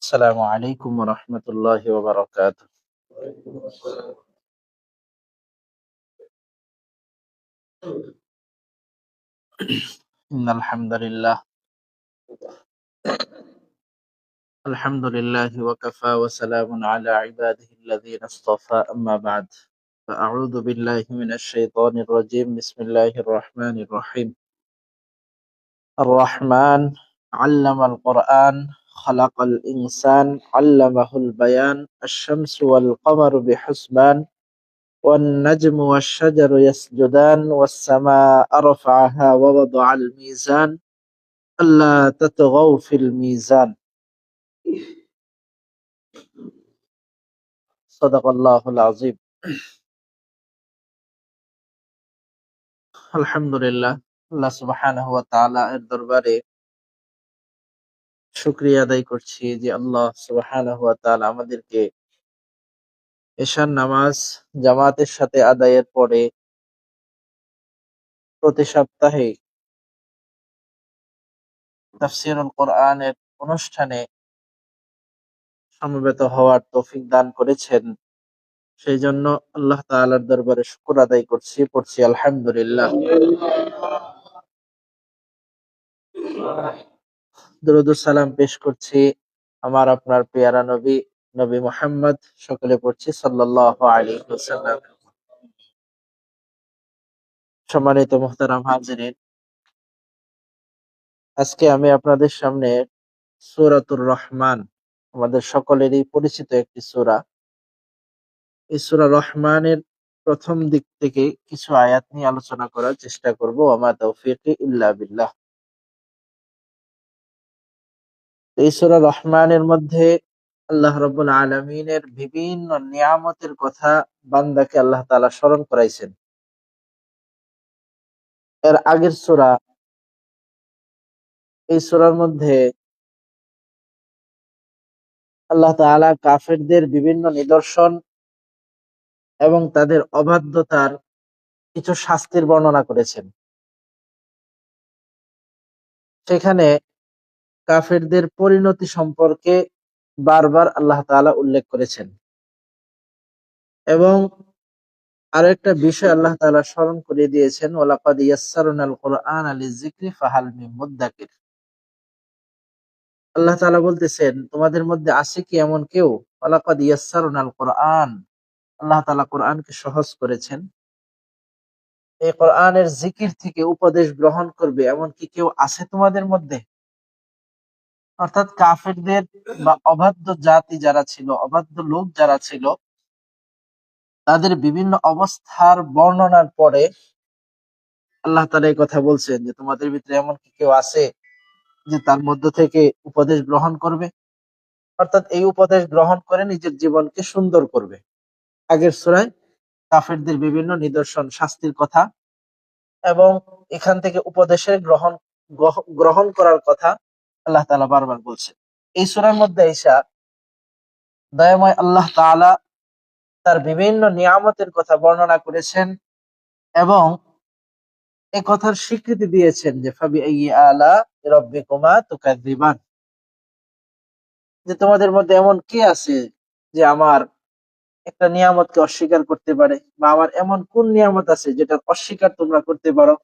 السلام عليكم ورحمة الله وبركاته. إن الحمد لله وكفى وسلام على عباده الذين اصطفى أما بعد فأعوذ بالله من الشيطان الرجيم بسم الله الرحمن الرحيم الرحمن علم القرآن خلق الإنسان علمه البيان الشمس والقمر بحسبان والنجم والشجر يسجدان والسماء رفعها ووضع الميزان ألا تطغوا في الميزان صدق الله العظيم. আলহামদুলিল্লাহ, আল্লাহ সুবহানাহু ওয়া তাআলা এর দরবারে শুকরিয়া আদায় করছি যে আল্লাহ সুবহানাহু ওয়া তাআলা আমাদেরকে এশার নামাজ জামাতের সাথে আদায়ের পরে প্রতি সপ্তাহে তাফসীরুল কোরআনের অনুষ্ঠানে সমবেত হওয়ার তৌফিক দান করেছেন। সেই জন্য আল্লাহ তাআলার দরবারে শুকর আদায় করছি, পড়ছি আলহামদুলিল্লাহ। দরুদ ও সালাম পেশ করছি আমার আপনার পেয়ারা নবী নবী মুহাম্মদ, সকলে পড়ছি সাল্লাল্লাহু আলাইহি ওয়াসাল্লাম। সম্মানিত মুহতারাম হাজিরিন, আজকে আমি আপনাদের সামনে সূরাতুর রহমান, আমাদের সকলেরই পরিচিত একটি সূরা, এই সূরা রহমানের প্রথম দিক থেকে কিছু আয়াত নিয়ে আলোচনা করার চেষ্টা করব। ওয়া তাওফীকি ইল্লা বিল্লাহ। এই সূরা রহমানের মধ্যে আল্লাহ রাব্বুল আলামিনের বিভিন্ন নিয়ামতের কথা বান্দাকে আল্লাহ তাআলা স্মরণ করাইছেন। এর আগের সূরা, এই সূরার মধ্যে আল্লাহ তাআলা কাফেরদের বিভিন্ন নিদর্শন এবং তাদের অবাধ্যতার কিছু শাস্তির বর্ণনা করেছেন। সেখানে কাফেরদের পরিণতি সম্পর্কে বারবার আল্লাহ তাআলা উল্লেখ করেছেন এবং আরেকটা বিষয় আল্লাহ তাআলা স্মরণ করিয়ে দিয়েছেন, ওয়ালাকাদ ইয়াসসারনাল কুরআনা লিযিকরি ফাহাল মিন মুদ্দাকির। আল্লাহ তাআলা বলতেছেন, তোমাদের মধ্যে আছে কি এমন কেউ? ওয়ালাকাদ ইয়াসসারনাল কুরআন, আল্লাহ তাআলা কোরআনকে সহজ করেছেন। এই কোরআনের জিকির থেকে উপদেশ গ্রহণ করবে এমন কি কেউ আছে তোমাদের মধ্যে? অর্থাৎ কাফেরদের বা অবাধ্য জাতি যারা ছিল, অবাধ্য লোক যারা ছিল, তাদের বিভিন্ন অবস্থার বর্ণনার পরে আল্লাহ তাআলা এই কথা বলছেন যে তোমাদের ভিতরে এমন কি কেউ আছে যে তার মধ্য থেকে উপদেশ গ্রহণ করবে, অর্থাৎ এই উপদেশ গ্রহণ করে নিজের জীবনকে সুন্দর করবে। আগের সূরায় কাফেরদের বিভিন্ন নিদর্শন, শাস্তির কথা এবং এখান থেকে উপদেশের গ্রহণ করার কথা আল্লাহ তাআলা বারবার বলছেন। এই সূরার মধ্যে ঈসা দয়াময় আল্লাহ তাআলা তার বিভিন্ন নিয়ামতের কথা বর্ণনা করেছেন এবং এই কথার স্বীকৃতি দিয়েছেন যে ফাবিআইয়ি আলা রাব্বিকুমা তুকাযযিবান, যে তোমাদের মধ্যে এমন কে আছে যে আমার একটা নিয়ামতকে অস্বীকার করতে পারে, বা আমার এমন কোন নিয়ামত আছে যেটা অস্বীকার তোমরা করতে পারো।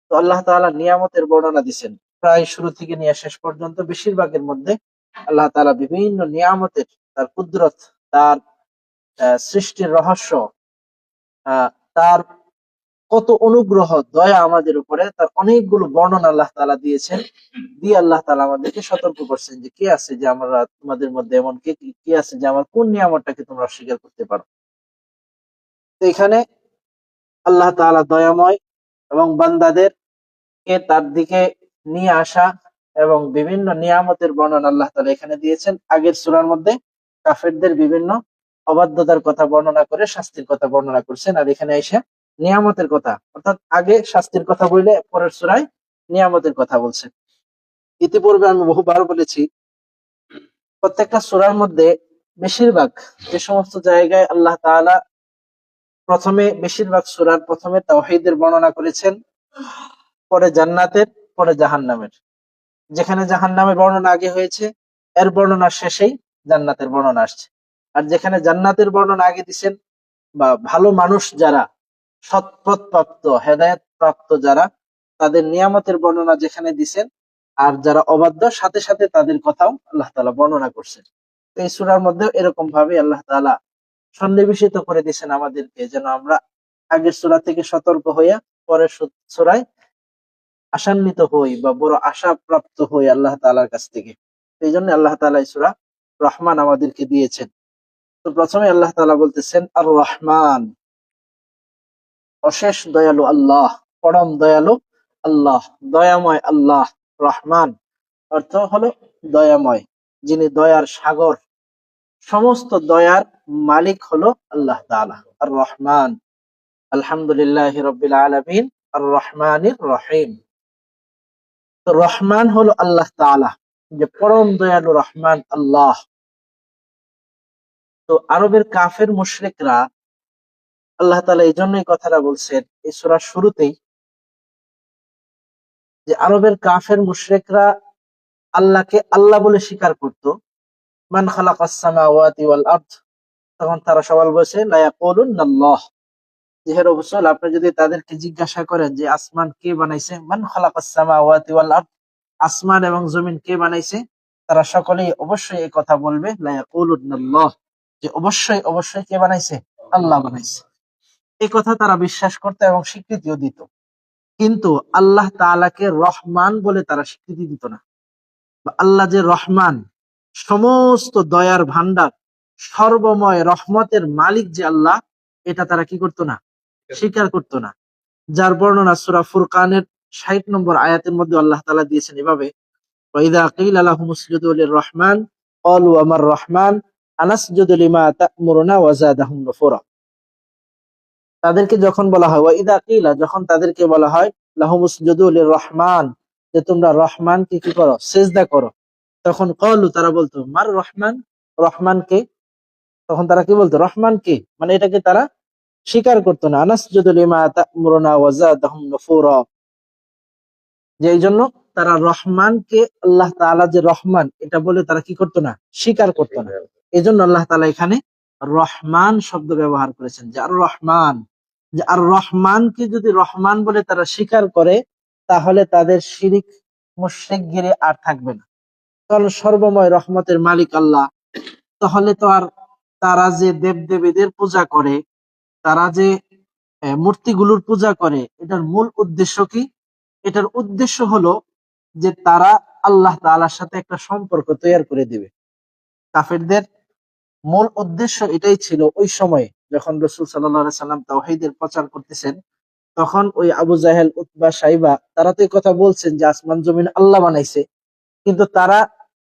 তো আল্লাহ তাআলা নিয়ামতের বর্ণনা দিচ্ছেন প্রায় শুরু থেকে নিয়ে শেষ পর্যন্ত, বেশিরভাগের মধ্যে আল্লাহ তাআলা বিভিন্ন নিয়ামতের, তার কুদরত, তার সৃষ্টির রহস্য, তার কত অনুগ্রহ দয়া আমাদের উপরে, তার অনেকগুলো বর্ণনা আল্লাহ তাআলা দিয়েছেন। দিয়ে আল্লাহ তাআলা আমাদেরকে সতর্ক করছেন যে কে আছে যে আমরা তোমাদের মধ্যে এমন কে আছে যে আমার কোন নিয়ামতটাকে তোমরা অস্বীকার করতে পারো। তো এখানে আল্লাহ তাআলা দয়াময় এবং বান্দাদের কে তার দিকে নিয়ে আসা এবং বিভিন্ন নিয়ামতের বর্ণনা আল্লাহ তাআলা এখানে দিয়েছেন। আগের সূরার মধ্যে কাফেরদের বিভিন্ন অবাধ্যতার কথা বর্ণনা করে শাস্তির কথা বর্ণনা করছেন, আর এখানে এসে নিয়ামতের কথা, অর্থাৎ আগে শাস্তির কথা বলে পরের সূরায় নিয়ামতের কথা বলছেন। ইতিপূর্বে আমি বহুবার বলেছি, প্রত্যেকটা সূরার মধ্যে বেশিরভাগ যে সমস্ত জায়গায় আল্লাহ তাআলা প্রথমে, বেশিরভাগ সূরার প্রথমে তাওহীদের বর্ণনা করেছেন, পরে জান্নাতের, পরে জাহান্নামের। যেখানে জাহান্নামের বর্ণনা আগে হয়েছে এর বর্ণনা শেষেই জান্নাতের বর্ণনা আসছে। আর যেখানে জান্নাতের বর্ণনা আগে দিচ্ছেন, বা ভালো মানুষ যারা, সৎপথ প্রাপ্ত, হেদায়েত প্রাপ্ত যারা, তাদের নিয়ামতের বর্ণনা যেখানে দিচ্ছেন, আর যারা অবাধ্য সাথে সাথে তাদের কথাও আল্লাহ তাআলা বর্ণনা করছেন। তো এই সূরার মধ্যেও এরকম ভাবে আল্লাহ তাআলা সন্নিবেশিত করে দিয়েছেন আমাদেরকে, যেন আমরা আগের সূরা থেকে সতর্ক হইয়া পরের সূরায় আশান্বিত হই বা বড় আশা প্রাপ্ত হই আল্লাহ তাআলার কাছ থেকে। এই জন্য আল্লাহ তাআলা এই সূরা রহমান আমাদেরকে দিয়েছেন। তো প্রথমে আল্লাহ তাআলা বলতেছেন আর রহমান, অশেষ দয়ালু আল্লাহ, পরম দয়ালু আল্লাহ, দয়াময় আল্লাহ। রহমান অর্থ হলো দয়াময়, যিনি দয়ার সাগর, সমস্ত দয়ার মালিক হলো আল্লাহ তাআলা। আর রহমান, আলহামদুলিল্লাহি রাব্বিল আলামিন, আর রহমানির রহিম। তো রহমান হলো আল্লাহ তাআলা, যে পরম দয়ালু রহমান আল্লাহ। তো আরবের কাফের মুশরিকরা, আল্লাহ তাআলা এই জন্যই কথাটা বলছেন এই সূরার শুরুতেই, যে আরবের কাফের মুশরিকরা আল্লাহকে আল্লাহ বলে স্বীকার করত। মান খালাকাস সামাওয়াতি ওয়াল আরদ, তখন তারা সবাই বলছে লা ইয়াকুলুনাল্লাহ। যে হে রাসূল, আপনি যদি তাদেরকে জিজ্ঞাসা করেন যে আসমান কে বানাইছে, মান খালাকাস সামাওয়াতি ওয়াল আরদ, আসমান এবং জমিন কে বানাইছে, তারা সকলেই অবশ্যই এই কথা বলবে লা ইয়াকুলুনাল্লাহ, যে অবশ্যই অবশ্যই কে বানাইছে, আল্লাহ বানাইছে। এই কথা তারা বিশ্বাস করত এবং স্বীকৃতিও দিত। কিন্তু আল্লাহ তাআলাকে রহমান বলে তারা স্বীকৃতি দিত না। আল্লাহ যে রহমান, সমস্ত দয়ার ভান্ডার, সর্বময় রহমতের মালিক যে আল্লাহ, এটা তারা কি করতো না, স্বীকার করতো না। যার বর্ণনা সূরা ফুরকানের ৬০ নম্বর আয়াতের মধ্যে আল্লাহ তাআলা দিয়েছেন এভাবে, ওয়াইদা কিলা লাহুমুস জুদু লির-রহমান ক্বালু আমার রহমান আনাসজুদু লিমা তা'মুরুনা ওয়া যাদাহুম নুফুরা। তাদেরকে যখন বলা হয়, ওয়াইদা কিলা, যখন তাদেরকে বলা হয় লাহুমুস জুদু লির-রহমান, যে তোমরা রহমানকে কি করো, সিজদা করো, তখন ক্বালু, তারা বলতো মার রহমান, রহমান কে? তখন তারা কি বলতো, রহমান কে, মানে এটাকে তারা স্বীকার করতো না। আনাসজুদু লিমা তা'মুরুনা ওয়া যাদাহুম নুফুরা, যে এই জন্য তারা রহমানকে, আল্লাহ তাআলা যে রহমান, এটা বলে তারা কি করতো না, স্বীকার করতো না। এই জন্য আল্লাহ তাআলা এখানে রহমান শব্দ ব্যবহার করেছেন, যে আর রহমান, যে আর রহমানকে যদি রহমান বলে তারা স্বীকার করে, তাহলে তাদের শিরিক মুশরিকগিরি আর থাকবে না। কারণ সর্বময় রহমতের মালিক আল্লাহ, তাহলে তো আর তারা যে দেবদেবীদের পূজা করে, তারা যে মূর্তিগুলোর পূজা করে, এটার মূল উদ্দেশ্য কি? এটার উদ্দেশ্য হলো যে তারা আল্লাহ তাআলার সাথে একটা সম্পর্ক তৈরি করে দিবে। কাফেরদের মূল উদ্দেশ্য এটাই ছিল ওই সময়ে, যখন রাসূল সাল্লাল্লাহু আলাইহি সাল্লাম তাওহীদের প্রচার করতেছেন, তখন ওই আবু জাহেল, উতবা, সাইবা, তারা তো এই কথা বলছেন যে আসমান জমিন আল্লাহ বানাইছে, কিন্তু তারা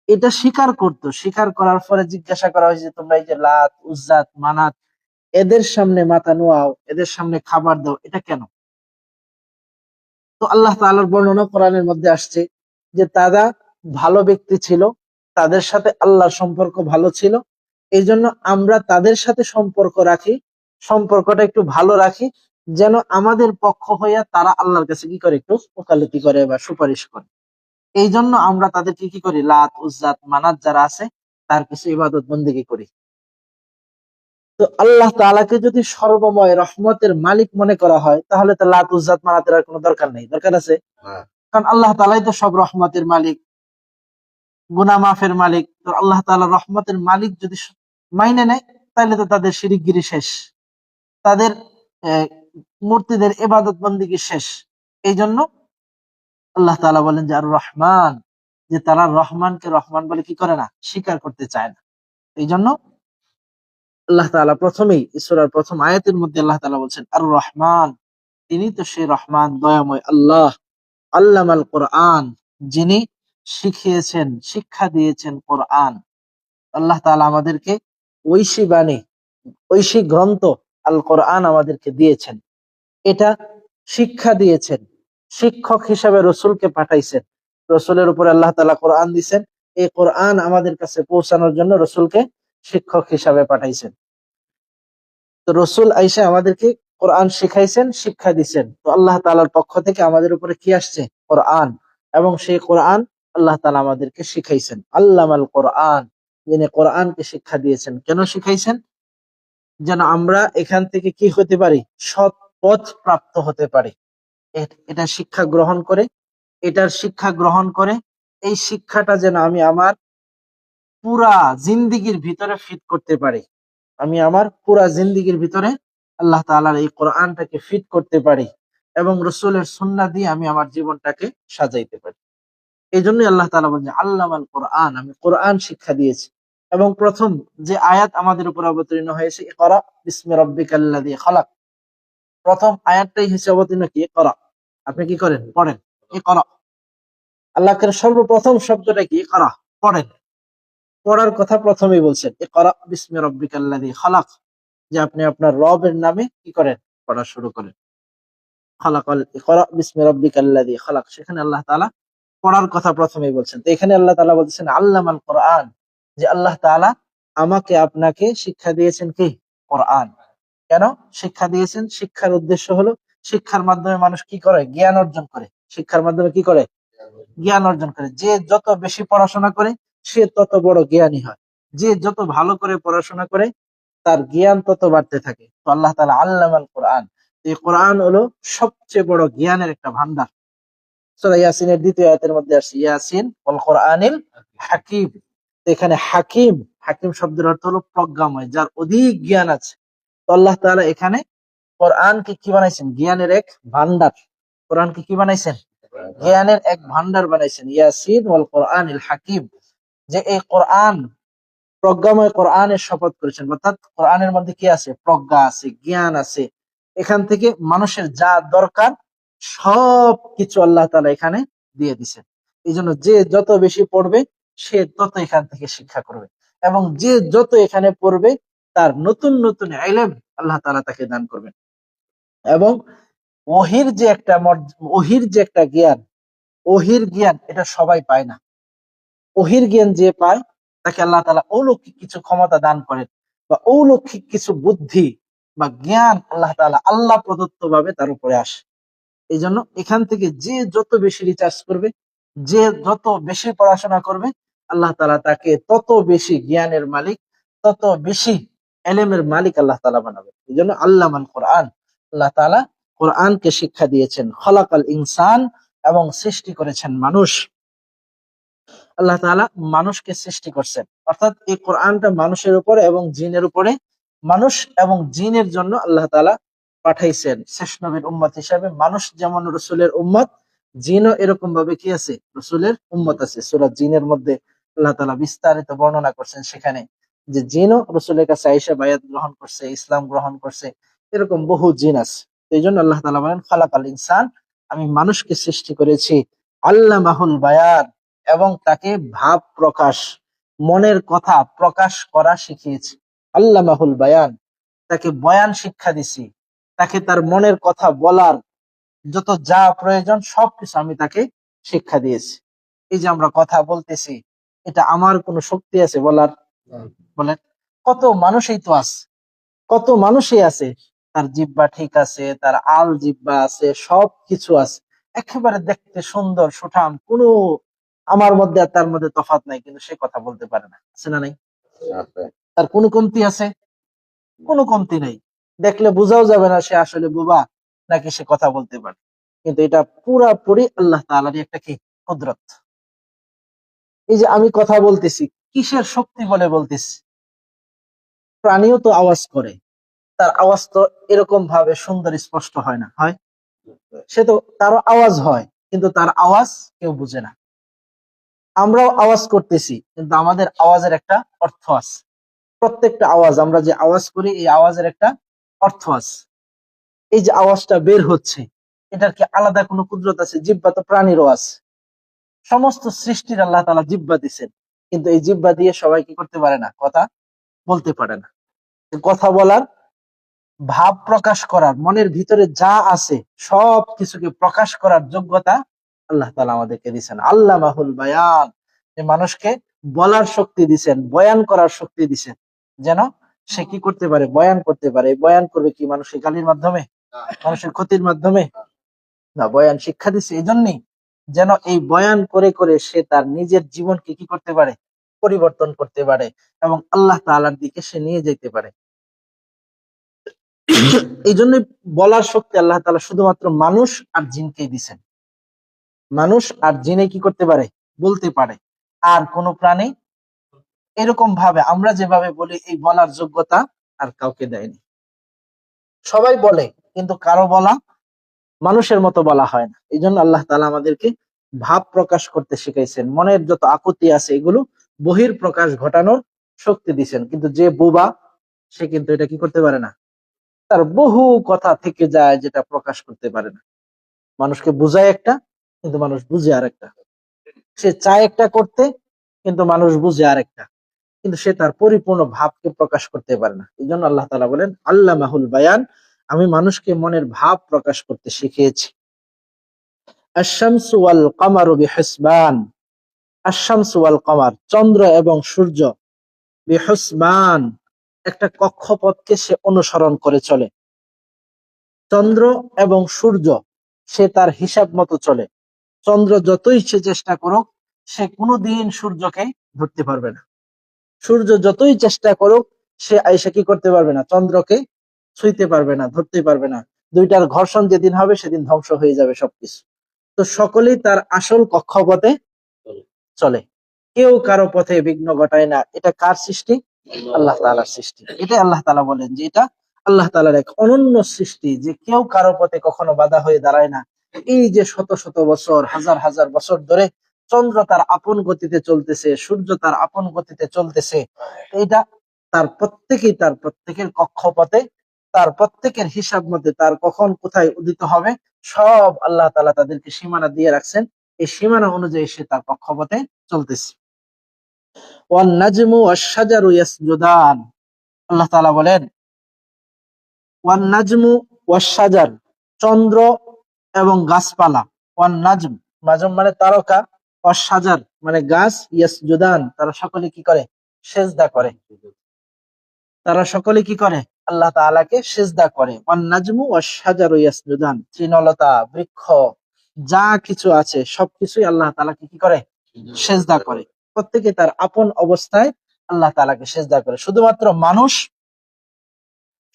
এটা স্বীকার করত। স্বীকার করার পরে জিজ্ঞাসা করা হয়েছে, তোমরা এই যে লাত, উজ্জাত, মানাত, এদের সামনে মাথা নোয়াও, এদের সামনে খাবার দাও, এটা কেন? তো আল্লাহ তাআলার বর্ণনা কোরআনের মধ্যে আসছে যে তারা ভালো ব্যক্তি ছিল, তাদের সাথে আল্লাহর সম্পর্ক ভালো ছিল, এই জন্য আমরা তাদের সাথে সম্পর্ক রাখি, সম্পর্কটা একটু ভালো রাখি, যেন আমাদের পক্ষ হইয়া তারা আল্লাহর কাছে কি করে, একটু ওকালতি করে বা সুপারিশ করে। এই জন্য আমরা তাদেরকে কি করি, লাত, উজ্জাত, মানাত যারা আছে তার কিছু ইবাদত বন্দেগী করি। তো আল্লাহ তাআলাকে যদি সর্বময় রহমতের মালিক মনে করা হয়, তাহলে তো লাত, উজ্জাত, মানাতের আর কোনো দরকার নেই। দরকার আছে? কারণ আল্লাহ তাআলাই তো সব রহমতের মালিক, গুনাহ মাফের মালিক। তো আল্লাহ তাআলা রহমতের মালিক যদি মাইনে নেয়, তাহলে তো তাদের শিরকগিরি শেষ, তাদের মূর্তিদের ইবাদত বন্দেগী শেষ। এই জন্য আল্লাহ তাআলা বলেন যে আর রহমান, যে তারা রহমানকে রহমান বলে কি করে না, স্বীকার করতে চায় না। এই জন্য আল্লাহ তাআলা প্রথমেই সূরার প্রথম আয়াতের মধ্যে আল্লাহ তাআলা বলছেন আর রহমান, তিনি তো সে রহমান, দয়াময় আল্লাহ। আল্লামাল কোরআন, যিনি শিখিয়েছেন, শিক্ষা দিয়েছেন কোরআন। আল্লাহ তাআলা আমাদেরকে ঐশী বাণী, ঐশী গ্রন্থ আল কোরআন আমাদেরকে দিয়েছেন, এটা শিক্ষা দিয়েছেন। শিক্ষক হিসেবে রসুলকে পাঠাইছেন, রসুলের উপরে আল্লাহ তাআলা কোরআন দিয়েছেন। এই কোরআন আমাদের কাছে পৌঁছানোর জন্য রসুলকে শিক্ষক হিসাবে পাঠাইছেন। তো রসুল আইসা আমাদেরকে কোরআন শিখাইছেন, শিক্ষা দিচ্ছেন। তো আল্লাহ তাআলার পক্ষ থেকে আমাদের উপরে কি আসছে, কোরআন। এবং সেই কোরআন আল্লাহ তাআলা আমাদেরকে শিখাইছেন। আল্লামাল কোরআন, যিনি কোরআনকে শিক্ষা দিয়েছেন। কেন শিখাইছেন? যেন আমরা এখান থেকে কি হতে পারি, সৎ পথ প্রাপ্ত হতে পারি। এটা শিক্ষা গ্রহণ করে, এটার শিক্ষা গ্রহণ করে এই শিক্ষাটা যেন আমি আমার পুরা জিন্দিগির ভিতরে ফিট করতে পারি। আমি আমার পুরা জিন্দিগির ভিতরে আল্লাহ তাআলার এই কোরআনটাকে ফিট করতে পারি এবং রসুলের সুন্নাহ দিয়ে আমি আমার জীবনটাকে সাজাইতে পারি। এই জন্যই আল্লাহ তাআলা বলেন আল্লামাল কোরআন, আমি কোরআন শিক্ষা দিয়েছি। এবং প্রথম যে আয়াত আমাদের উপর অবতীর্ণ হয়েছে, ইকরা বিসমি রাব্বিকাল্লাযী খালাক, প্রথম আয়াতটাই হচ্ছে অবতীর্ণ কি ইকরা। আপনি কি করেন? পড়েন। ইকরা, আল্লাহর সর্বপ্রথম শব্দটা কি? ইকরা, পড়েন। পড়ার কথা প্রথমেই বলছেন, ইকরা বিসমি রাব্বিকাল্লাযী খালাক, যে আপনি আপনার রবের নামে কি করেন? পড়া শুরু করেন। খালাকাল, ইকরা বিসমি রাব্বিকাল্লাযী খালাক, সেখানে আল্লাহ তাআলা পড়ার কথা প্রথমেই বলছেন। তো এখানে আল্লাহ তাআলা বলছেন আল্লামাল কোরআন, যে আল্লাহ তাআলা আমাকে আপনাকে শিক্ষা দিয়েছেন কি? কোরআন। কেন শিক্ষা দিয়েছেন? শিক্ষার উদ্দেশ্য হলো শিক্ষার মাধ্যমে মানুষ কি করে? জ্ঞান অর্জন করে। শিক্ষার মাধ্যমে কি করে? জ্ঞান অর্জন করে। যে যত বেশি পড়াশোনা করে সে তত বড় জ্ঞানী হয়। যে যত ভালো করে পড়াশোনা করে তার জ্ঞান তত বাড়তে থাকে। তো আল্লাহ তাআলা আল্লামাল কোরআন, এই কোরআন হলো সবচেয়ে বড় জ্ঞানের একটা ভান্ডার। সূরা ইয়াসিনের দ্বিতীয় আয়াতের মধ্যে আসছে ইয়াসিন ওয়াল কোরআনিল হাকিম। এখানে হাকিম, হাকিম শব্দের অর্থ হলো প্রজ্ঞাময়, যার অধিক জ্ঞান আছে। তো আল্লাহ তাআলা এখানে কোরআনকে কি বানাইছেন? জ্ঞানের এক ভান্ডার। কোরআনকে কি বানাইছেন? জ্ঞানের এক ভান্ডার বানাইছেন। ইয়াসিন ওয়াল কোরআনিল হাকিম, যে এই কোরআন, প্রজ্ঞাময় কোরআনের শপথ করেছেন। অর্থাৎ কোরআনের মধ্যে কি আছে? প্রজ্ঞা আছে, জ্ঞান আছে। এখান থেকে মানুষের যা দরকার সব কিছু আল্লাহ তাআলা এখানে দিয়ে দিছেন। এই জন্য যে যত বেশি পড়বে সে তত এখান থেকে শিক্ষা করবে, এবং যে যত এখানে পড়বে তার নতুন নতুন ইলম আল্লাহ তাআলা তাকে দান করবেন। এবং ওহির যে একটা জ্ঞান, ওহির জ্ঞান এটা সবাই পায় না। ওহির জ্ঞান যে পায় তাকে আল্লাহ তাআলা অলৌকিক কিছু ক্ষমতা দান করেন, বা অলৌকিক কিছু বুদ্ধি বা জ্ঞান আল্লাহ তাআলা আল্লাহ প্রদত্ত ভাবে তার উপরে আসে। এই জন্য এখান থেকে যে যত বেশি রিচার্জ করবে, যে যত বেশি পড়াশোনা করবে, আল্লাহ তাআলা তাকে তত বেশি জ্ঞানের মালিক, তত বেশি এলেমের মালিক আল্লাহ তাআলা বানাবে। এই জন্য আল্লামাল কোরআন, আল্লাহ তাআলা কোরআনকে শিক্ষা দিয়েছেন। খলাকাল ইনসান, এবং সৃষ্টি করেছেন মানুষ। আল্লাহ তাআলা মানুষকে সৃষ্টি করছেন, অর্থাৎ এই কোরআনটা মানুষের উপরে এবং জিনের উপরে, মানুষ এবং জিনের জন্য আল্লাহ তাআলা পাঠাইছেন শেষ নবীর উম্মত হিসাবে। মানুষ যেমন রসুলের উম্মত, জিনও এরকম ভাবে কি আছে? রসুলের উম্মত আছে। সূরা জিনের মধ্যে আল্লাহ তাআলা বিস্তারিত বর্ণনা করছেন সেখানে, যে জিনও রসুলের কাছে আইসা বায়াত গ্রহণ করছে, ইসলাম গ্রহণ করছে। এরকম বহু জিন আছে। এই জন্য আল্লাহ তাআলা বলেন খালাকাল ইনসান, আমি মানুষকে সৃষ্টি করেছি। আল্লামাহুল বায়ান, এবং তাকে ভাব প্রকাশ, মনের কথা প্রকাশ করা শিখিয়েছি। আল্লামাহুল বায়ান, তাকে বয়ান শিক্ষা দিছি। তাকে তার মনের কথা বলার যত যা প্রয়োজন সবকিছু আমি তাকে শিক্ষা দিয়েছি। এই যে আমরা কথা বলতেছি, এটা আমার কোনো শক্তি আছে বলার? বলেন, কত মানুষই তো আছে, কত মানুষই আছে তার জিহ্বা ঠিক আছে, তার আল জিহ্বা আছে, সবকিছু আছে, একেবারে দেখতে সুন্দর সুঠাম, কোনো আমার মধ্যে আর তার মধ্যে তফাৎ নাই, কিন্তু সে কথা বলতে পারে না। আছে না নাই? তার কোনো কমতি আছে? কোনো কমতি নেই। দেখলে বোঝাও যাবে না সে আসলে বোবা নাকি সে কথা বলতে পারে। কিন্তু এটা পুরাপুরি আল্লাহ তাআলারই একটা কি? কুদরত। এই যে আমি কথা বলতেছি, কিসের শক্তি বলে বলতেছি? প্রাণীও তো আওয়াজ করে, তার আওয়াজ তো এরকম ভাবে সুন্দর স্পষ্ট হয় না, হয়? সে তো, তারও আওয়াজ হয়, কিন্তু তার আওয়াজ কেউ বুঝে না। আমরাও আওয়াজ করতেছি, কিন্তু আমাদের আওয়াজের একটা অর্থ আছে। প্রত্যেকটা আওয়াজ, আমরা যে আওয়াজ করি, এই আওয়াজের একটা অর্থ আছে। এই যে আওয়াজটা বের হচ্ছে, এটার কি আলাদা কোনো কুদরত আছে? জিহ্বা তো প্রাণীরও আছে। সমস্ত সৃষ্টির আল্লাহ তাআলা জিহ্বা দিছেন, কিন্তু এই জিহ্বা দিয়ে সবাই কি করতে পারে না? কথা বলতে পারে না। কথা বলার, ভাব প্রকাশ করার, মনের ভিতরে যা আছে সব কিছুকে প্রকাশ করার যোগ্যতা আল্লাহ তাআলা আমাদেরকে দিয়েছেন। আল্লামাহুল বায়ান, যে মানুষকে বলার শক্তি দিয়েছেন, বয়ান করার শক্তি দিয়েছেন, যেন সে কি করতে পারে? বয়ান করতে পারে। বয়ান করবে কি মানুষের গালির মাধ্যমে? মানুষের ক্ষতির মাধ্যমে না, বয়ান শিক্ষা দিচ্ছে। এই জন্যই যেন এই বয়ান করে করে সে তার নিজের জীবনকে কি করতে পারে, পরিবর্তন করতে পারে এবং আল্লাহ তাআলার দিকে সে নিয়ে যেতে পারে। এই জন্য বলার শক্তি আল্লাহ তাআলা শুধুমাত্র মানুষ আর জিনকেই দিছেন। মানুষ আর জিনে কি করতে পারে, বলতে পারে। আর কোন প্রাণী এরকম ভাবে আমরা যেভাবে বলি এই বলার যোগ্যতা আর কাউকে দেয়নি। সবাই বলে কিন্তু কারো বলা মানুষের মতো বলা হয় না। এই জন্য আল্লাহ তাআলা আমাদেরকে ভাব প্রকাশ করতে শিখাইছেন। মনের যত আকুতি আছে এগুলো বহির প্রকাশ ঘটানোর শক্তি দিছেন। কিন্তু যে বোবা সে কিন্তু এটা কি করতে পারে না, তার বহু কথা থেকে যায় যেটা প্রকাশ করতে পারে না। মানুষকে বুঝায় একটা, কিন্তু মানুষ বুঝে আরেকটা। সে চায় একটা করতে, কিন্তু মানুষ বুঝে আরেকটা। কিন্তু সে তার পরিপূর্ণ ভাবকে প্রকাশ করতে পারে না। এই জন্য আল্লাহ তাআলা বলেন আল্লামাহুল বায়ান, আমি মানুষকে মনের ভাব প্রকাশ করতে শিখিয়েছি। আশ-শামসু ওয়াল কামারু বিহিসবান, আশ-শামসু ওয়াল কামার, চন্দ্র এবং সূর্য, বিহিসবান, একটা কক্ষপথকে সে অনুসরণ করে চলে। চন্দ্র এবং সূর্য সে তার হিসাব মতো চলে। চন্দ্র যতই সে চেষ্টা করুক সে কোনোদিন সূর্যকে ধরতে পারবে না। সূর্য যতই চেষ্টা করুক সে আইসা কি করতে পারবে না, চন্দ্রকে ছুঁইতে পারবে না, ধরতে পারবে না। দুইটার ঘর্ষণ যেদিন হবে সেদিন ধ্বংস হয়ে যাবে সবকিছু। তো সকলেই তার আসল কক্ষপথে চলে, কেউ কারো পথে বিঘ্ন ঘটায় না। এটা কার সৃষ্টি? আল্লাহ তাআলার সৃষ্টি। এটা আল্লাহ তাআলা বলেন যে এটা আল্লাহ তাআলার এক অনন্য সৃষ্টি, যে কেউ কারো পথে কখনো বাধা হয়ে দাঁড়ায় না। এই যে শত শত বছর, হাজার হাজার বছর ধরে চন্দ্র তার আপন গতিতে চলতেছে, সূর্য তার আপন গতিতে চলতেছে, এটা তার প্রত্যেকের কক্ষপথে, তার প্রত্যেকের হিসাব মতে তার কখন কোথায় উদিত হবে সব আল্লাহ তাআলা তাদেরকে সীমানা দিয়ে রাখছেন। এই সীমানা অনুযায়ী সে তার কক্ষপথে চলতেছে। ওয়ান নাজমু ওয়াশ শাজারু ইয়াসজুদান, আল্লাহ তাআলা বলেন ওয়ান নাজমু ওয়াশ শাজার, চন্দ্র এবং গাছপালা। ওয়ান নাজম, নাজম মানে তারকা, ওয়াশ শাজার মানে গাছ, ইয়াসজুদান তারা সকলে কি করে, সেজদা করে। তারা সকলে কি করে, আল্লাহ তাআলাকে সেজদা করে। ওয়ান নাজমু ওয়াশ শাজারু ইয়াসজুদান, তৃণলতা, বৃক্ষ, যা কিছু আছে সবকিছুই আল্লাহ তাআলাকে কি করে, সেজদা করে। প্রত্যেকে তার আপন অবস্থায় আল্লাহ তাআলাকে সেজদা করে।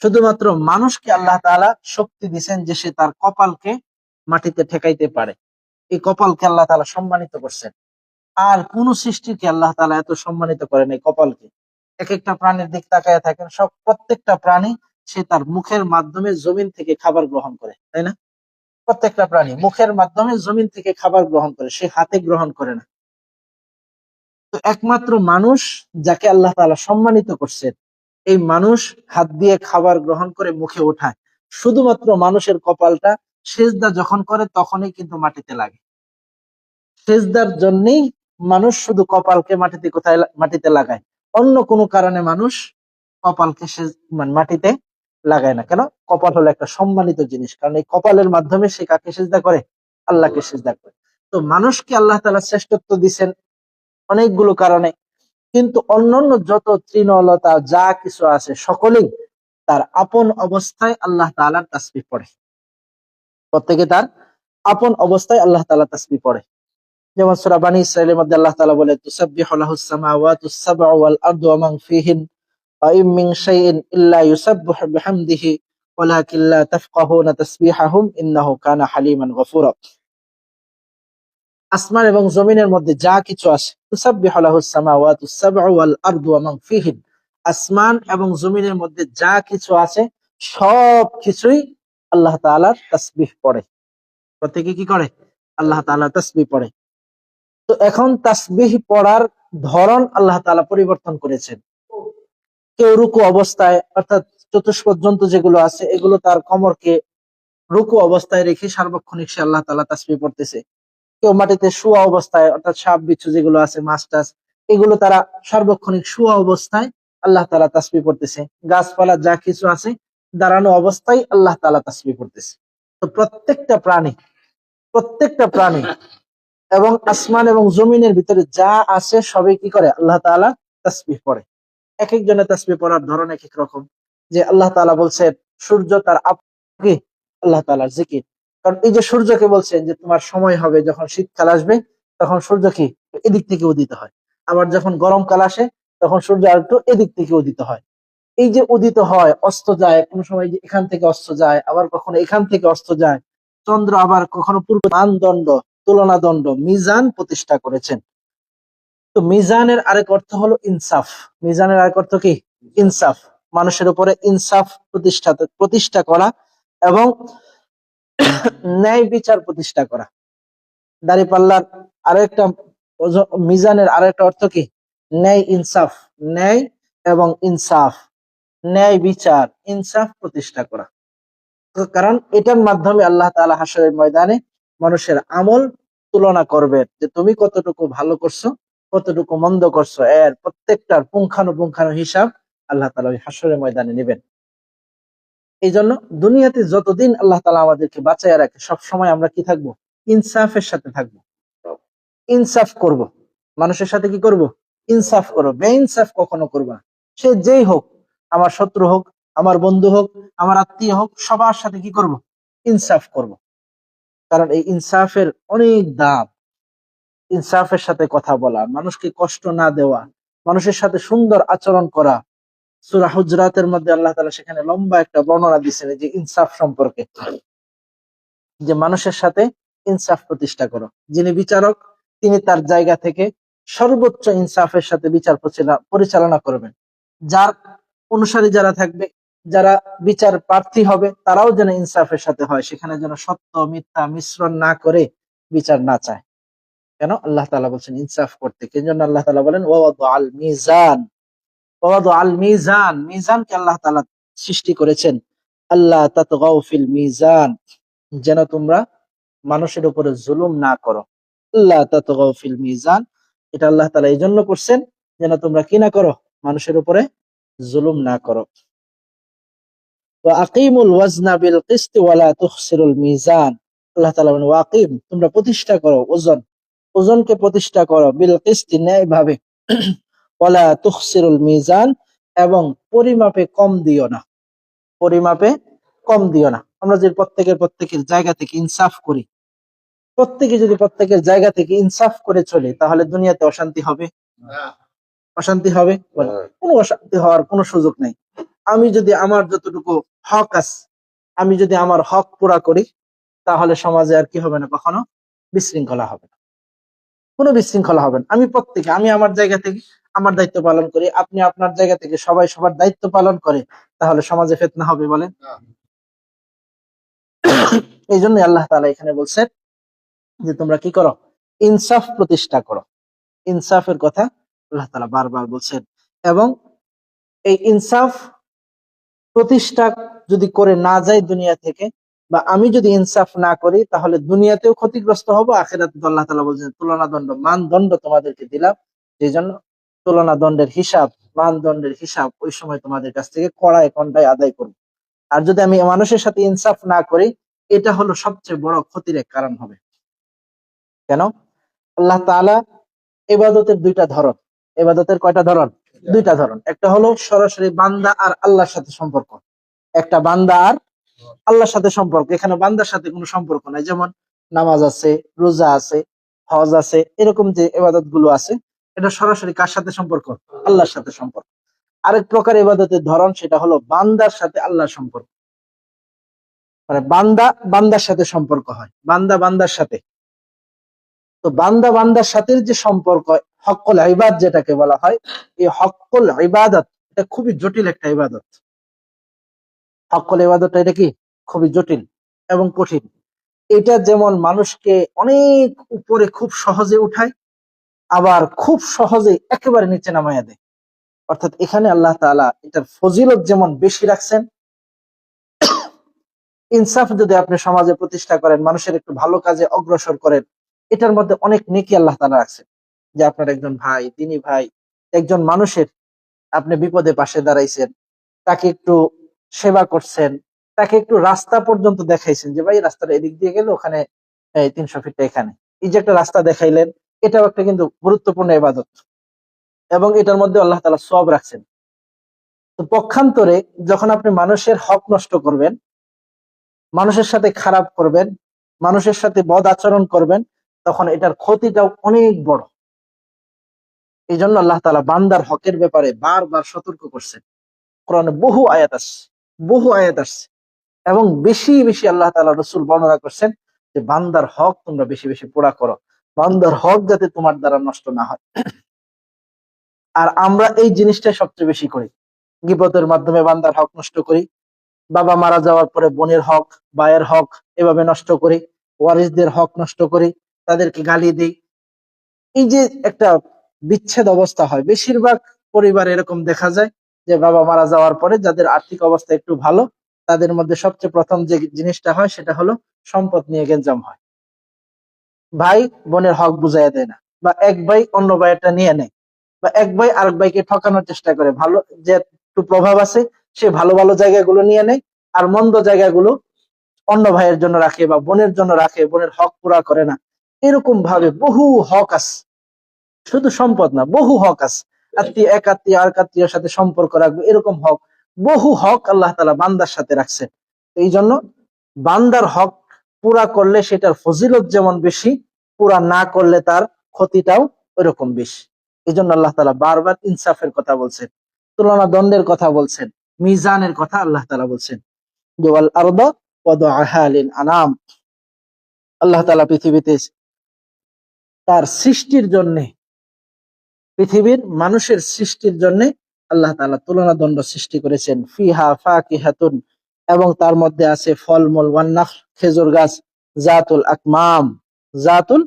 শুধুমাত্র মানুষকে আল্লাহ তাআলা শক্তি দিয়েছেন যে সে তার কপালকে মাটিতে ঠেকাইতে পারে। এই কপালকে আল্লাহ তাআলা সম্মানিত করছেন। আর কোন সৃষ্টিকে আল্লাহ তাআলা এত সম্মানিত করেন এই কপালকে। এক একটা প্রাণীর দিক তাকায় থাকেন, প্রত্যেকটা প্রাণী সে তার মুখের মাধ্যমে জমিন থেকে খাবার গ্রহণ করে, তাই না? প্রত্যেকটা প্রাণী মুখের মাধ্যমে জমিন থেকে খাবার গ্রহণ করে, সে হাতে গ্রহণ করে না। তো একমাত্র মানুষ যাকে আল্লাহ তাআলা সম্মানিত করছেন, এই মানুষ হাত দিয়ে খাবার গ্রহণ করে মুখে ওঠায়। শুধুমাত্র মানুষের কপালটা সেজদা যখন করে তখনই কিন্তু মাটিতে লাগে। সেজদার জন্যই মানুষ শুধু কপালকে মাটিতে লাগায়। অন্য কোনো কারণে মানুষ কপালকে মাটিতে লাগায় না। কেন? কপাল হলো একটা সম্মানিত জিনিস, কারণ এই কপালের মাধ্যমে সে কাকে সেজদা করে, আল্লাহকে সেজদা করে। তো মানুষকে আল্লাহ তাআলা শ্রেষ্ঠত্ব দিচ্ছেন অনেকগুলো কারণে, কিন্তু অন্যান্য যত তৃণলতা যা কিছু আছে সকলেই তার আপন অবস্থায় আল্লাহ তাআলার তাসবিহ পড়ে। প্রত্যেকে তার আপন অবস্থায় আল্লাহ তাআলার তাসবিহ পড়ে। যেমন সূরা বানী ইসরাঈলের মধ্যে আল্লাহ তাআলা বলে তুসাব্বিহু লাহুস সামাওয়াতুস সাব'উ ওয়াল আরদু ওয়া মান ফীহিন ওয়া ইন মিন শাইইন ইল্লা ইউসাব্বিহু বিহামদিহি ওয়ালাকিন লা তাফকাহুনা তাসবিহাহুম ইন্নাহু কানা হালিমান গফুরা। আসমান এবং জমিনের মধ্যে যা কিছু আছে, তুসাব্বিহু লাহুস সামাওয়াতুস সাব'উ ওয়াল আরদু ওয়া মান ফীহিন, আসমান এবং জমিনের মধ্যে যা কিছু আছে সব কিছুই আল্লাহ তাআলার তাসবিহ পড়ে। প্রত্যেকে কি করে? আল্লাহ তাআলার তাসবিহ পড়ে। তো এখন তাসবিহ পড়ার ধরন আল্লাহ তাআলা পরিবর্তন করেছেন। কেউ রুকু অবস্থায়, অর্থাৎ চতুষ্পদ জন্তু যেগুলো আছে এগুলো তার কোমরকে রুকু অবস্থায় রেখে সার্বক্ষণিক সে আল্লাহ তাআলা তাসবিহ পড়তেছে। কেউ মাটিতে শোয়া অবস্থায়, অর্থাৎ সাপ বিচ্ছু যেগুলো আছে, মাছ টাছ, এগুলো তারা সার্বক্ষণিক শোয়া অবস্থায় আল্লাহ তাআলা তাসবিহ পড়তেছে। গাছপালা যা কিছু আছে দাঁড়ানো অবস্থায় আল্লাহ তাআলা তাসবিহ পড়তেছে। তো প্রত্যেকটা প্রাণী এবং আসমান এবং জমিনের ভিতরে যা আছে সবই কি করে? আল্লাহ তাআলা তাসবিহ পড়ে। এক একজনের তাসবিহ পড়ার ধরন এক এক রকম। যে আল্লাহ তাআলা বলছেন সূর্য তার কি? আল্লাহ তাআলার জিকির। কারণ এই যে সূর্যকে বলছেন যে তোমার সময় হবে যখন শীতকাল আসবে, তখন সূর্য কি এদিক থেকে উদিত হয়। আবার যখন গরমকাল আসে তখন সূর্য আর একটু এদিক থেকে উদিত হয়। এই যে উদিত হয় অস্ত যায়, কোন সময় যে এখান থেকে অস্ত যায়, আবার কখনো এখান থেকে অস্ত যায়। চন্দ্র আবার কখনো পূর্ব মানদণ্ড, তুলনা দণ্ড, মিজান প্রতিষ্ঠা করেছেন। তো মিজানের আরেক অর্থ হলো ইনসাফ। মিজানের আরেক অর্থ কি? ইনসাফ। মানুষের উপরে ইনসাফ প্রতিষ্ঠা করা এবং ন্যায় বিচার প্রতিষ্ঠা করা। দাঁড়িপাল্লার আরেকটা মিজানের আরেকটা অর্থ কি? ন্যায় ইনসাফ। ন্যায় এবং ইনসাফ, ন্যায় বিচার, ইনসাফ প্রতিষ্ঠা করা। কারণ এটার মাধ্যমে আল্লাহ তাআলা হাশরের ময়দানে মানুষের আমল তুলনা করবেন যে তুমি কতটুকু ভালো করছো, কতটুকু মন্দ করছো, এর প্রত্যেকটার পুঙ্খানুপুঙ্খানু হিসাব আল্লাহ তাআলা ওই হাশরের ময়দানে নেবেন। এই জন্য দুনিয়াতে যতদিন আল্লাহ তাআলা আমাদেরকে বাঁচায় রাখে, সব সময় আমরা কি থাকবো? ইনসাফের সাথে থাকবো, ইনসাফ করব। মানুষের সাথে কি করব? ইনসাফ করব। বেইনসাফ কখনো করব না। সে যেই হোক, আমার শত্রু হোক, আমার বন্ধু হোক, আমার আত্মীয় হোক, সবার সাথে কি করব? ইনসাফ করব। কারণ এই ইনসাফের অনেক দাম। ইনসাফের সাথে কথা বলা, মানুষকে কষ্ট না দেওয়া, মানুষের সাথে সুন্দর আচরণ করা। সূরা হুজরাতের মধ্যে আল্লাহ তাআলা সেখানে লম্বা একটা বর্ণনা দিয়েছেন যে ইনসাফ সম্পর্কে, যে মানুষের সাথে ইনসাফ প্রতিষ্ঠা করো। যিনি বিচারক তিনি তার জায়গা থেকে সর্বোচ্চ ইনসাফের সাথে বিচার পরিচালনা করবেন। যার অনুসারী যারা থাকবে, যারা বিচার প্রার্থী হবে, তারাও যেন ইনসাফের সাথে হয়, সেখানে যেন সত্য মিথ্যা মিশ্রণ না করে বিচার না চায়। কেন? আল্লাহ তাআলা বলছেন ইনসাফ করতে। কেন জন্য আল্লাহ তাআলা বলেন ওয়াদা আল মিজান। ওয়াদা আল মিজান, মিজানকে আল্লাহ তাআলা সৃষ্টি করেছেন। আল্লাহ তাতগাউ ফিল মিজান, যেন তোমরা মানুষের উপরে জুলুম না করো। আল্লাহ তাতগাউ ফিল মিজান, এটা আল্লাহ তাআলা এই জন্য করছেন যেন তোমরা কি না করো? মানুষের উপরে জুলুম না করো। ওয়া আকিমুল ওয়াজনা বিল কিসতি ওয়া লা তুখসিরুল মিজান। আল্লাহ তাআলা বলেন ওয়াকিম, তোমরা প্রতিষ্ঠা করো ওজন, ওজনকে প্রতিষ্ঠা করো, বিল কিসতি, ন্যায়ভাবে, ওয়া লা তুখসিরুল মিজান, এবং পরিমাপে কম দিও না। পরিমাপে কম দিও না। আমরা যদি প্রত্যেকের জায়গা থেকে ইনসাফ করি, প্রত্যেকে যদি প্রত্যেকের জায়গা থেকে ইনসাফ করে চলে, তাহলে দুনিয়াতে অশান্তি হবে? অশান্তি হবে? কোনো অশান্তি হওয়ার কোনো সুযোগ নেই। আমি যদি আমার যতটুকু হক আছে, আমি যদি আমার হক পুরা করি, তাহলে সমাজে আর কি হবে না? কখনো বিশৃঙ্খলা হবে না, কোনো বিশৃঙ্খলা হবে না। আমি আমার জায়গা থেকে আমার দায়িত্ব পালন করি, আপনি আপনার জায়গা থেকে সবাই সবার দায়িত্ব পালন করে, তাহলে সমাজে ফিতনা হবে বলেন? এই জন্য আল্লাহ তাআলা এখানে বলছেন যে তোমরা কি করো? ইনসাফ প্রতিষ্ঠা করো। ইনসাফের কথা আল্লাহ তাআলা বারবার বলছেন। এবং এই ইনসাফ প্রতিষ্ঠা যদি করে না যাই দুনিয়া থেকে, বা আমি যদি ইনসাফ না করি, তাহলে দুনিয়াতেও ক্ষতিগ্রস্ত হব, আখিরাতে আল্লাহ তাআলা বলছেন তুলনাদণ্ড, মানদণ্ড তোমাদেরকে দিলাম, সেই জন্য তুলনাদণ্ডের হিসাব, মানদণ্ডের হিসাব ওই সময় তোমাদের কাছ থেকে কড়ায় কন্ডায় আদায় করব। আর যদি আমি মানুষের সাথে ইনসাফ না করি, এটা হলো সবচেয়ে বড় ক্ষতির এক কারণ হবে। কেন? আল্লাহ তাআলা ইবাদতের দুইটা ধরন। ইবাদতের কয়টা ধরন? দুইটা ধরন। একটা হলো সরাসরি বান্দা আর আল্লাহর সাথে সম্পর্ক, একটা বান্দা আর আল্লাহর সাথে সম্পর্ক। এখানে বান্দার সাথে কোনো সম্পর্ক নাই। যেমন নামাজ আছে, রোজা আছে, হজ আছে, এরকম যে ইবাদত গুলো আছে, এটা সরাসরি কার সাথে সম্পর্ক? আল্লাহর সাথে সম্পর্ক। আরেক প্রকার ইবাদতের ধরন, সেটা হলো বান্দার সাথে আল্লাহর সম্পর্ক। মানে বান্দা বান্দার সাথে সম্পর্ক হয়, বান্দা বান্দার সাথে। তো বান্দা বান্দার সাথে যে সম্পর্ক, হক্কুল ইবাদ যেটাকে বলা হয়, এই হক্কুল ইবাদত এটা খুবই জটিল একটা ইবাদত। হক্কুল ইবাদতটা এটা কি? খুবই জটিল এবং কঠিন। এটা যেমন মানুষকে অনেক উপরে খুব সহজে উঠায়, আবার খুব সহজে একেবারে নিচে নামাইয়া দেয়। অর্থাৎ এখানে আল্লাহ তাআলা এটার ফজিলত যেমন বেশি রাখছেন। ইনসাফ যদি আপনি সমাজে প্রতিষ্ঠা করেন, মানুষের একটু ভালো কাজে অগ্রসর করেন, এটার মধ্যে অনেক নেকি আল্লাহ তাআলা রাখছেন। যে আপনার একজন ভাই, তিনি ভাই, একজন মানুষের আপনি বিপদে পাশে দাঁড়াইছেন, তাকে একটু সেবা করছেন, তাকে একটু রাস্তা পর্যন্ত দেখাইছেন যে ভাই রাস্তাটা এদিক দিয়ে গেলে ওখানে 300 ফিটটা এখানে, এই যে একটা রাস্তা দেখাইলেন, এটাও একটা কিন্তু গুরুত্বপূর্ণ ইবাদত, এবং এটার মধ্যে আল্লাহ তাআলা সওয়াব রাখছেন। তো পক্ষান্তরে যখন আপনি মানুষের হক নষ্ট করবেন, মানুষের সাথে খারাপ করবেন, মানুষের সাথে বদ আচরণ করবেন, তখন এটার ক্ষতিটাও অনেক বড়। এই জন্য আল্লাহ তাআলা বান্দার হকের ব্যাপারে বারবার সতর্ক করছেন। কোরআনে বহু আয়াত আসছে, বহু আয়াত আসছে, এবং বেশি বেশি আল্লাহ তাআলা রাসূল বর্ণনা করছেন যে বান্দার হক তোমরা বেশি বেশি পুরা করো, বান্দার হক যাতে তোমার দ্বারা নষ্ট না হয়। আর আমরা এই জিনিসটাই সবচেয়ে বেশি করি, গীবতের মাধ্যমে বান্দার হক নষ্ট করি, বাবা মারা যাওয়ার পরে বোনের হক, ভাইয়ের হক এভাবে নষ্ট করি, ওয়ারিসদের হক নষ্ট করি, তাদেরকে গালি দিই। এই যে একটা বিচ্ছেদ অবস্থা হয়, বেশিরভাগ পরিবার এরকম দেখা যায় যে বাবা মারা যাওয়ার পরে যাদের আর্থিক অবস্থা একটু ভালো, তাদের মধ্যে সবচেয়ে প্রথম যে জিনিসটা হয় সেটা হলো সম্পদ নিয়ে গেঞ্জাম হয়। ভাই বোনের হক বুঝাইয়া দেয় না, বা এক ভাই অন্য ভাইয়েরটা নিয়ে নেয়, বা এক ভাই আরেক ভাইকে ঠকানোর চেষ্টা করে, ভালো যে একটু প্রভাব আছে সে ভালো ভালো জায়গাগুলো নিয়ে নেয়, আর মন্দ জায়গাগুলো অন্য ভাইয়ের জন্য রাখে বা বোনের জন্য রাখে, বোনের হক পুরা করে না। এরকম ভাবে বহু হক আছে, শুধু সম্পদ না, বহু হক আছে। আত্মীয়, এক আত্মীয় আর আত্মীয়ের সাথে সম্পর্ক রাখবে, এরকম হক, বহু হক আল্লাহ তাআলা বান্দার সাথে রাখছেন। এই জন্য বান্দার হক পুরা করলে সেটার ফজিলত যেমন বেশি, পুরা না করলে তার ক্ষতিটাও ওইরকম বেশি। এই জন্য আল্লাহ তাআলা বারবার ইনসাফের কথা বলছেন, তুলনা দ্বন্দ্বের কথা বলছেন, মিজানের কথা আল্লাহ তাআলা বলছেন। যে ওয়াল আরদা ওয়াদাআহা লিল আনাম, আল্লাহ তাআলা পৃথিবীতে তার সৃষ্টির জন্য, পৃথিবীর মানুষের সৃষ্টির জন্য আল্লাহ তাআলা তুলনা দ্বন্দ্ব সৃষ্টি করেছেন। ফিহা ফাকিহাতুন, এবং তার মধ্যে আছে ফলমূল, ওয়ান নাখল, খেজুর গাছ, জাতুল আকমাম, জাতুল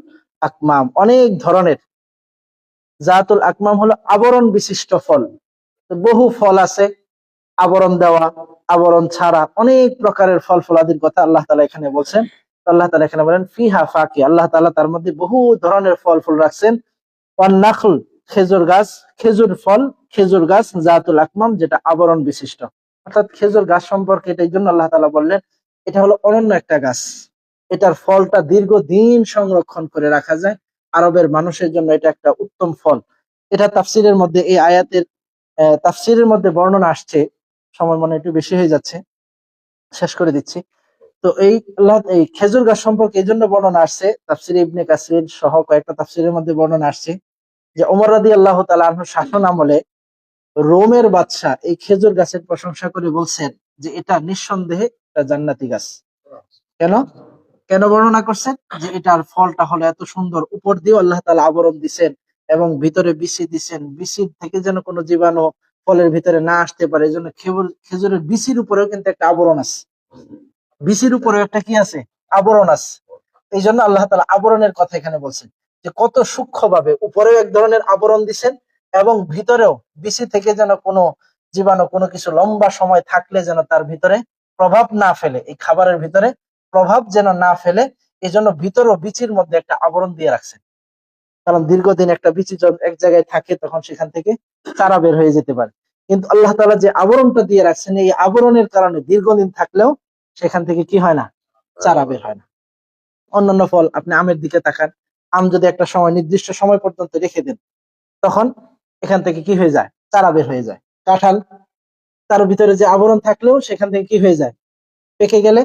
আকমাম, অনেক ধরনের। জাতুল আকমাম হলো আবরণ বিশিষ্ট ফল। তো বহু ফল আছে, আবরণ দেওয়া, আবরণ ছাড়া, অনেক প্রকারের ফল ফলাদির কথা আল্লাহ তাআলা এখানে বলছেন। আল্লাহ তাআলা এখানে বলেন ফিহা ফাকি, আল্লাহ তাআলা তার মধ্যে বহু ধরনের ফল ফুল রাখছেন। ওয়ান নাখল, খেজুর গাছ, খেজুর ফল, খেজুর গাছ, জাতুল আকমাম, যেটা আবরণ বিশিষ্ট। অর্থাৎ খেজুর গাছ সম্পর্কে এটার জন্য আল্লাহ তাআলা বললেন এটা হলো অনন্য একটা গাছ, এটার ফলটা দীর্ঘদিন সংরক্ষণ করে রাখা যায়। আরবের মানুষের জন্য এটা একটা উত্তম ফল। এটা তাফসিরের মধ্যে, এই আয়াতের তাফসিরের মধ্যে বর্ণনা আসছে, সময় মনে একটু বেশি হয়ে যাচ্ছে, শেষ করে দিচ্ছি। তো এই আল্লাহ এই খেজুর গাছ সম্পর্কে এই জন্য বর্ণনা আসছে, তাফসিরে ইবনে কাসির সহ কয়েকটা তাফসিরের মধ্যে বর্ণনা আসছে যে ওমর রাদিয়াল্লাহু তাআলা আনহু শাসন আমলে রোমের বাদশা এই খেজুর গাছের প্রশংসা করে বলছেন যে এটা নিঃসন্দেহে একটা জান্নাতি গাছ। কেন কেন বর্ণনা করছেন যে এটার ফলটা হলো এত সুন্দর, উপর দিয়ে আল্লাহ তাআলা আবরণ দিবেন এবং ভিতরে বিচি দিবেন, বিচির থেকে যেন কোনো জীবাণু ফলের ভিতরে না আসতে পারে, এই জন্য খেজুরের বিচির উপরেও কিন্তু একটা আবরণ আছে, বিচির উপরেও একটা কি আছে, আবরণ আছে। এই জন্য আল্লাহ তাআলা আবরণের কথা এখানে বলছেন যে কত সূক্ষ্ম ভাবে উপরেও এক ধরনের আবরণ দিছেন, এবং ভিতরেও বিচি থেকে যেন কোনো জীবাণু কোনো কিছু লম্বা সময় থাকলে যেন তার ভিতরে প্রভাব না ফেলে, এই খাবারের ভিতরে প্রভাব যেন না ফেলে, এই জন্য ভিতর ও বিচির মধ্যে একটা আবরণ দিয়ে রাখছেন। কারণ দীর্ঘদিন একটা বিচি যখন এক জায়গায় থাকে তখন সেখান থেকে চারা বের হয়ে যেতে পারে, কিন্তু আল্লাহ তাআলা যে আবরণটা দিয়ে রাখছেন, এই আবরণের কারণে দীর্ঘদিন থাকলেও সেখান থেকে কি হয় না, চারা বের হয় না। অন্যান্য ফল, আপনি আমের দিকে তাকান, আম যদি একটা সময় নির্দিষ্ট সময় পর্যন্ত রেখে দেন তখন এখান থেকে কি হয়ে যায়, চারা বের হয়ে যায়। কাঁঠাল, তার ভিতরে যে আবরণ থাকলেও সেখান থেকে কি হয়ে যায়, পেকে গেলে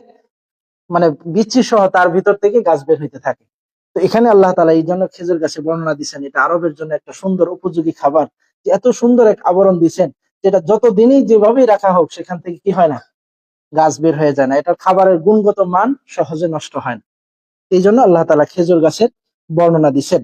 মানে বিচি সহ তার ভিতর থেকে গাছ বের হইতে থাকে। তো এখানে আল্লাহ তাআলা এই জন্য খেজুর গাছে বর্ণনা দিচ্ছেন এটা আরবের জন্য একটা সুন্দর উপযোগী খাবার, যে এত সুন্দর এক আবরণ দিচ্ছেন যেটা যতদিনই যেভাবেই রাখা হোক সেখান থেকে কি হয় না, গাছ বের হয়ে যায় না, এটার খাবারের গুণগত মান সহজে নষ্ট হয় না। এই জন্য আল্লাহ তাআলা খেজুর গাছের বর্ণনা দিচ্ছেন।